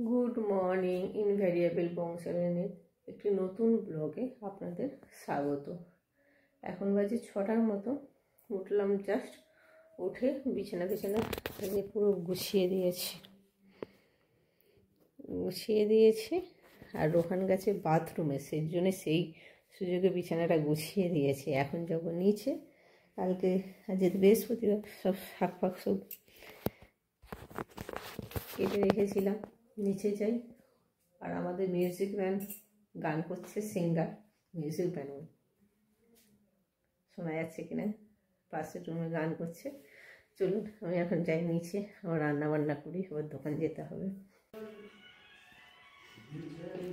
Good morning. Invariable বংশাবলীর একটি নতুন ব্লগে আপনাদের স্বাগত। এখন বাজে 6টার মতো। উঠলাম জাস্ট, উঠে বিছানা পুরো গুছিয়ে দিয়েছি আর রোহান গেছে বাথরুমে, সেই জন্য সেই সুযোগে বিছানাটা গুছিয়ে দিয়েছি। এখন যাব নিচে, কালকে আজ বৃহস্পতিবার, সব শাক ফাক সব কেটে রেখেছিলাম। নিচে যাই, আর আমাদের মিউজিক ব্যান্ড গান করছে, সিঙ্গার মিউজিক ব্যান্ড শোনা যাচ্ছে কিনা, পাশের রুমে গান করছে। চলুন আমি এখন যাই নিচে, আমার রান্না বান্না করি, আবার দোকান যেতে হবে।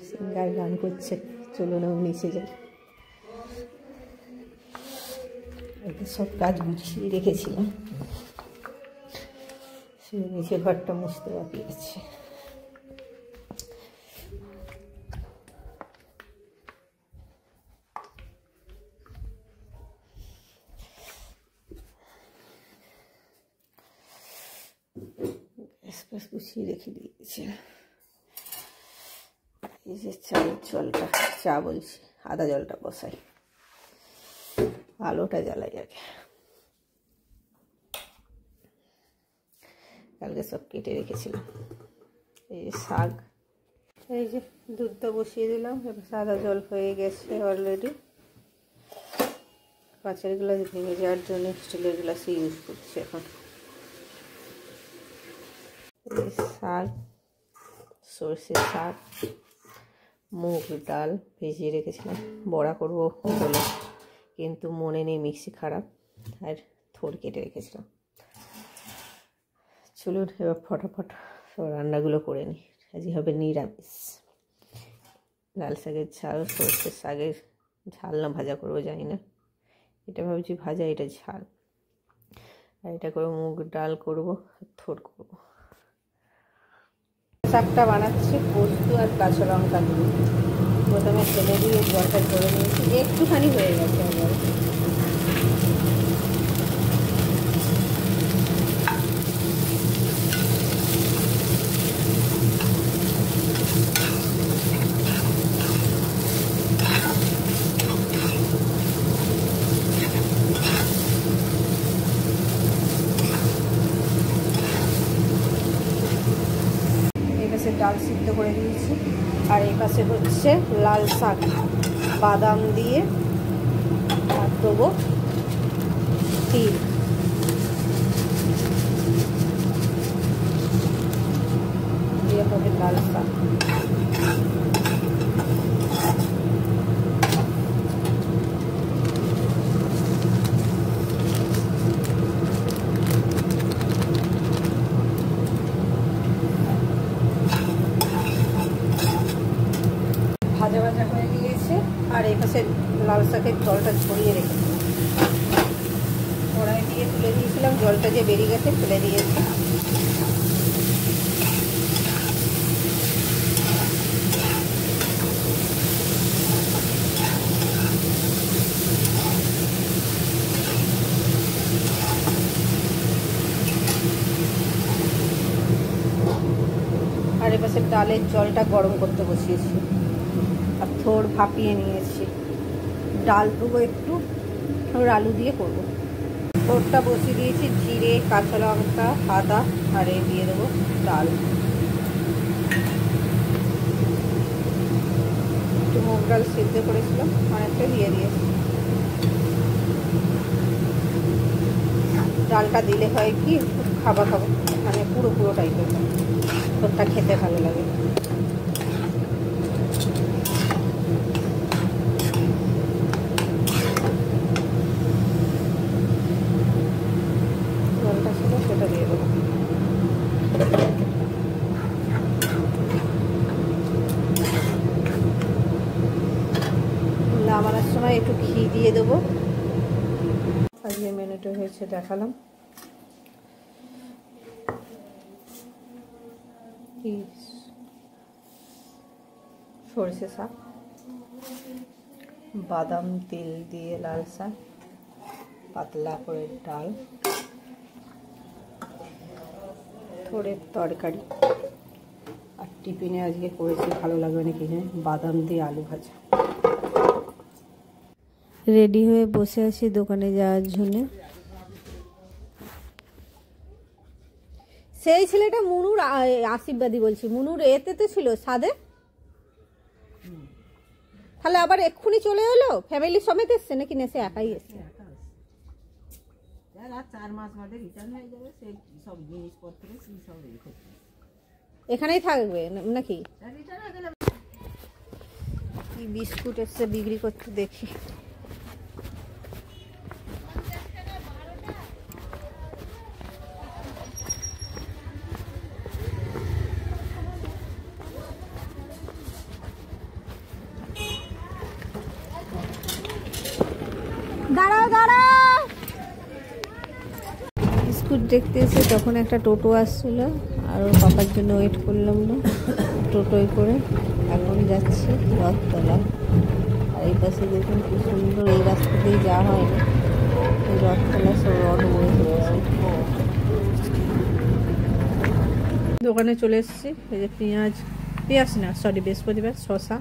সিঙ্গার গান করছে, চলুন আমি নিচে যাই। সব কাজ গুছিয়ে রেখেছিলাম, শুধু নিচে ঘরটা মুছতে বাকি আছে। গ্যাস গুছিয়ে রেখে দিয়েছি। এই যে চা বলছি, আদা জলটা বসাই, আলোটা জ্বালাই আগে। কালকে সব কেটে রেখেছিলাম। এই যে শাক, এই যে দুধটা বসিয়ে দিলাম, এবার সাদা জল হয়ে গেছে অলরেডি। কাঁচের গ্লাস ভেঙে যাওয়ার জন্য স্টিলের গ্লাসে ইউজ করছি এখন। শাক, সর্ষে শাক, মুগ ডাল ভিজিয়ে রেখেছিলাম, বড়া করবো বলে, কিন্তু মনে নেই, মিক্সি খারাপ, আর থোড় কেটে রেখেছিলাম। চলুন এবার ফটাফট সব রান্নাগুলো করে নিই। আজকে হবে নিরামিষ। লাল শাকের ঝাল, সর্ষের শাকের ঝাল না ভাজা করবো জানি না, এটা ভাবছি ভাজা, এটা ঝাল। আর এটা করে মুগ ডাল করবো, থোড় করবো। শাকটা বানাচ্ছি পোস্ত আর কাঁচা লঙ্কা দিয়ে। প্রথমে তেলে দিয়ে জলটা ধরে নিয়েছি, একটুখানি হয়ে গেছে আমার। ডাল সিদ্ধ করে দিয়েছি, আর এই পাশে হচ্ছে লাল শাক বাদাম দিয়ে, আর দেবো তিল। দিয়ে হবে লাল শাক। ভাজা হয়ে গিয়েছে, আর এই পাশে লাল শাকের জলটা ছড়িয়ে রেখেছিলাম, কড়াই দিয়ে তুলে দিয়েছিলাম, জলটা যে বেরিয়ে গেছে ফেলে দিয়েছি। আর এপাশে ডালের জলটা গরম করতে বসিয়েছি, আর থোড় ভাপিয়ে নিয়েছি। ডাল দেবো একটু, আলু দিয়ে করবো। থোড়টা বসিয়ে দিয়েছি, জিরে, কাঁচা লঙ্কা, আদা, আর এই দিয়ে দেবো ডাল। একটু মুগ ডাল সিদ্ধ করেছিলাম, অনেকটা দিয়ে দিয়েছি। ডালটা দিলে হয় কি, খাবো মানে পুরো টাইপের, থোড়টা খেতে ভালো লাগে। জলটা ছিল সেটা দিয়ে দেবো। নামানোর সময় একটু ঘি দিয়ে দেবো। আজকে মেনুটা হয়েছে দেখালাম। সরষে শাক, বাদাম তেল দিয়ে লাল শাক, পাতলা করে ডাল, থোড়ের তরকারি, আর টিফিনে আজকে করেছি, ভালো লাগবে নাকি জানি, বাদাম দিয়ে আলু ভাজা। রেডি হয়ে বসে আছি দোকানে যাওয়ার জন্য। সেই ছেলেটা মুনুর আশীর্বাদী বলছি, মুনুর এতে তো ছিল সাদে, তাহলে আবার এক্ষুনি চলে এলো? ফ্যামিলি সমেত এসছে নাকি না সে একাই এসছে? 4 মাস বাদে রিটার্ন হয়ে যাবে, সে সব জিনিসপত্র সব এখানেই থাকবে নাকি? কি বিস্কুট এসছে বিক্রি করতে দেখি। দাঁড়াও দাঁড়াও। বিস্কুট দেখতে এসে তখন একটা টোটো আসছিল, আর ওর পাপার জন্য ওয়েট করলাম না, টোটোয় করে এখন যাচ্ছি রথতলা। আর এই পাশে দেখুন কি সুন্দর, এই রাস্তাতেই যাওয়া হয় না, এই রথতলা সব রথ বয়ে চলেছে। দোকানে চলে এসেছি। এই যে পেঁয়াজ না সরি বৃহস্পতিবার, শসা,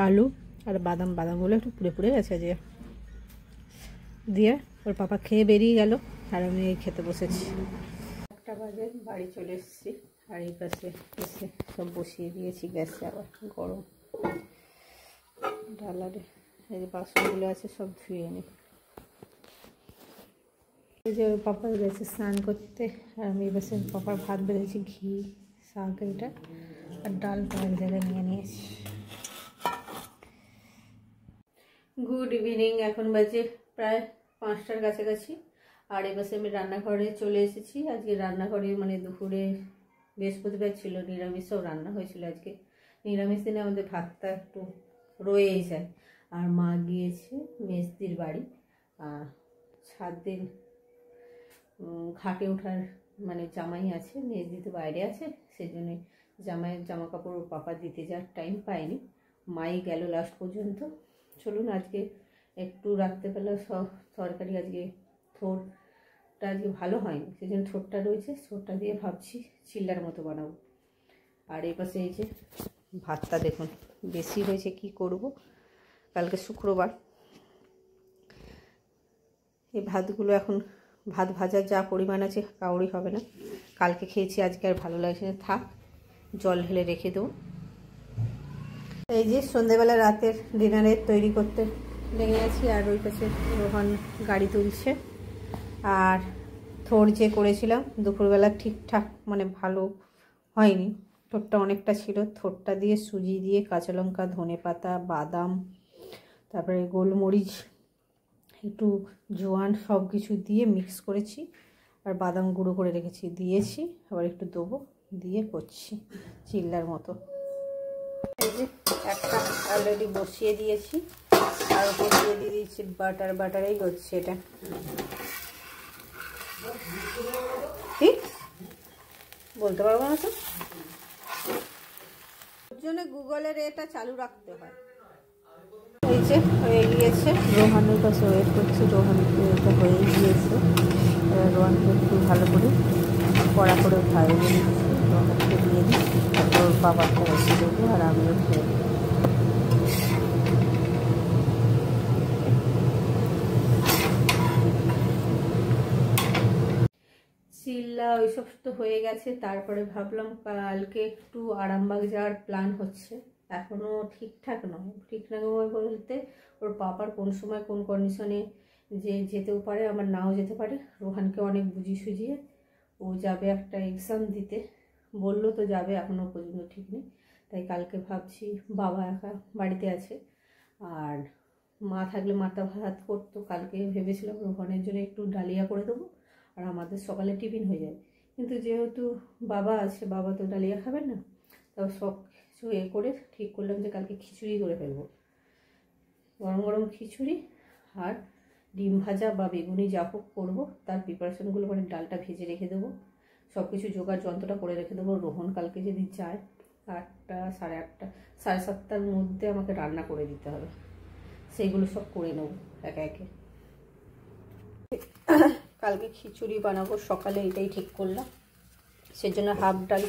আলু আর বাদামগুলো একটু পুড়ে পুড়ে গেছে যে দিয়ে ওর পাপা খেয়ে বেরিয়ে গেল, আর আমি এই খেতে বসেছি। 1টা বাজে বাড়ি চলে এসেছি, আর এই পাশে এসে সব বসিয়ে দিয়েছি গ্যাসে, আবার গরম ডালারে। এই যে বাসনগুলো আছে সব ধুয়ে নিই। এই যে ওর পাপা গেছে স্নান করতে, আর আমি এবার পাপার ভাত বেড়েছি, ঘি শাক এটা আর ডালটা এক জায়গায় নিয়ে নিয়েছি। গুড ইভিনিং, এখন বাজে প্রায় 5টার কাছাকাছি। আর এবার আমি রান্নাঘরে চলে এসেছি। আজকে রান্নাঘরে মানে দুপুরে বৃহস্পতিবার ছিল, নিরামিষ সব রান্না হয়েছিল। আজকে নিরামিষ দিনে আমাদের ভাতটা একটু রয়েই যায়। আর মা গিয়েছে মেজদির বাড়ি, 7 দিন ঘাটে ওঠার মানে জামাই আছে, মেজদি তো বাইরে আছে, সেই জন্য জামাইয়ের জামা কাপড় পাপা দিতে যাওয়ার টাইম পায়নি, মাই গেল লাস্ট পর্যন্ত। চলুন আজকে একটু রাত্রেবেলা সব তরকারি, আজকে থোরটা আজকে ভালো হয়নি, সেই জন্য থোরটা রয়েছে, থোরটা দিয়ে ভাবছি চিল্লার মতো বানাবো। আর এই পাশে এই যে ভাতটা দেখুন বেশি হয়েছে, কি করব, কালকে শুক্রবার। এই ভাতগুলো এখন ভাত ভাজার যা পরিমাণ আছে কাউরি হবে না, কালকে খেয়েছি আজকে আর ভালো লাগছে না, থাক জল ঢেলে রেখে দেবো। এই যে সন্ধেবেলা রাতের ডিনারের তৈরি করতে লেগে আছি। আর ওই পাশে রোহন গাড়ি তুলছে। আর থোর যে করেছিলাম দুপুরবেলা ঠিকঠাক মানে ভালো হয়নি, থোরটা অনেকটা ছিল, থোরটা দিয়ে সুজি দিয়ে কাঁচা লঙ্কা ধনেপাতা বাদাম তারপরে গোলমরিচ একটু জোয়ান সব কিছু দিয়ে মিক্স করেছি, আর বাদাম গুঁড়ো করে রেখেছি দিয়েছি, আবার একটু দেবো দিয়ে করছি চিল্লার মতো। এই যে একটা অলরেডি বসিয়ে দিয়েছি, আর ওপর দিয়ে দিয়ে দিয়েছি বাটারেই হচ্ছে এটা। ঠিক বলতে পারবো না তো, ওর জন্য গুগলের এটা চালু রাখতে হয়। এই যে হয়ে গিয়েছে, রোহানের কাছে ওয়েট করছি, রোহানকে এটা হয়ে গিয়েছে, রোহানকে একটু ভালো করে কড়া করে ভাজে নিচ্ছি, রোহানকে দিয়ে দিই, তারপর বাবাকে রেখে দেবো আর আমিও খেয়ে দেবো। চিল্লা ওইসব তো হয়ে গেছে, তারপরে ভাবলাম কালকে একটু আরামবাগ যাওয়ার প্ল্যান হচ্ছে, এখনও ঠিকঠাক নয়। ঠিকঠাক বলতে ওর পাপার কোন সময় কোন কন্ডিশনে যে যেতেও পারে, আমার নাও যেতে পারে। রোহানকে অনেক বুঝিয়ে সুঝিয়ে ও যাবে একটা এক্সাম দিতে, বললো তো যাবে, এখনও পর্যন্ত ঠিক নেই। তাই কালকে ভাবছি, বাবা একা বাড়িতে আছে আর মা থাকলে মাথা ভাত করতো, কালকে ভেবেছিলাম রোহানের জন্য একটু ডালিয়া করে দেবো আর আমাদের সকালে টিফিন হয়ে যায়। কিন্তু যেহেতু বাবা আছে, বাবা তো ডালিয়া খাবেন না, তাও সব কিছু করে ঠিক করলাম যে কালকে খিচুড়ি করে ফেলবো, গরম গরম খিচুড়ি আর ডিম ভাজা বা বেগুনি যা হোক করবো, তার প্রিপারেশনগুলো মানে ডালটা ভেজে রেখে দেবো, সব কিছু জোগাড় যন্ত্রটা করে রেখে দেবো। রোহন কালকে যদি যায় 8টা সাড়ে 8টা 7:30টার মধ্যে আমাকে রান্না করে দিতে হবে, সেইগুলো সব করে নেবো একে একে। কালকে খিচুড়ি বানাবো সকালে, এটাই ঠিক করলাম। সেজন্য হাফ ডাল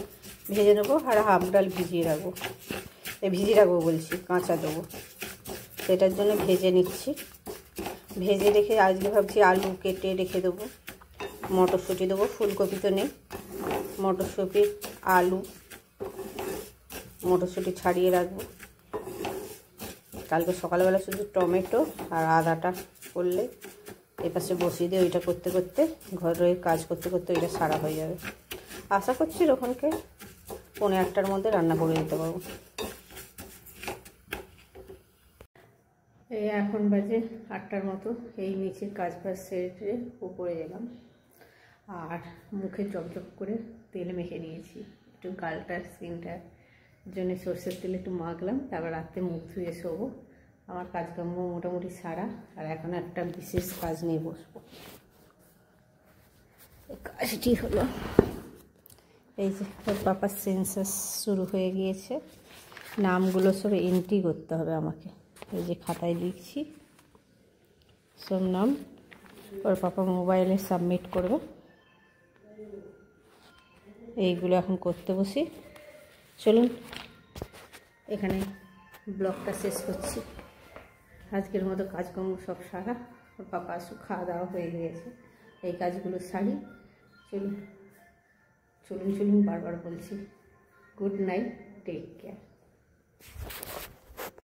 ভেজে নেবো আর হাফ ডাল ভিজিয়ে রাখবো। ভিজিয়ে রাখবো বলছি, কাঁচা দেবো, সেটার জন্য ভেজে নিচ্ছি। ভেজে রেখে আজকে ভাবছি আলু কেটে রেখে দেবো, মটরশুঁটি দেবো, ফুলকপি তো নেই, মটরশুঁটি আলু মটরশুঁটি ছাড়িয়ে রাখবো। কালকে সকালবেলা শুধু টমেটো আর আদাটা করলে এপাশে বসিয়ে দিয়ে ওইটা করতে করতে ঘরের কাজ করতে করতে ওইটা সারা হয়ে যাবে। আশা করছি রোহনকে 1:45টার মধ্যে রান্না করে দিতে পারবো। এই এখন বাজে 8টার মতো। এই নিচের কাজ বাজ সেরে উপরে গেলাম আর মুখে চকচক করে তেল মেখে নিয়েছি। একটু গালটার স্কিনটার জন্য সর্ষের তেল একটু মাখলাম, তারপর রাত্রে মুখ ধুয়ে শোবো। আমার কাজকর্ম মোটামুটি সারা, আর এখন একটা বিশেষ কাজ নিয়ে বসবো। কাজটি হলো এই যে ওর পাপার সেন্সাস শুরু হয়ে গিয়েছে, নামগুলো সব এন্ট্রি করতে হবে আমাকে। এই যে খাতায় লিখছি সব নাম, ওর পাপা মোবাইলে সাবমিট করবে। এইগুলো এখন করতে বসি। চলুন এখানে ব্লগটা শেষ করছি। আজকের মতো কাজকর্ম সব সারা, ওর পাপা আসুক, খাওয়া দাওয়া হয়ে গিয়েছে, এই কাজগুলো সারি। চলুন চলুন চলুন বারবার বলছি, গুড নাইট, টেক কেয়ার।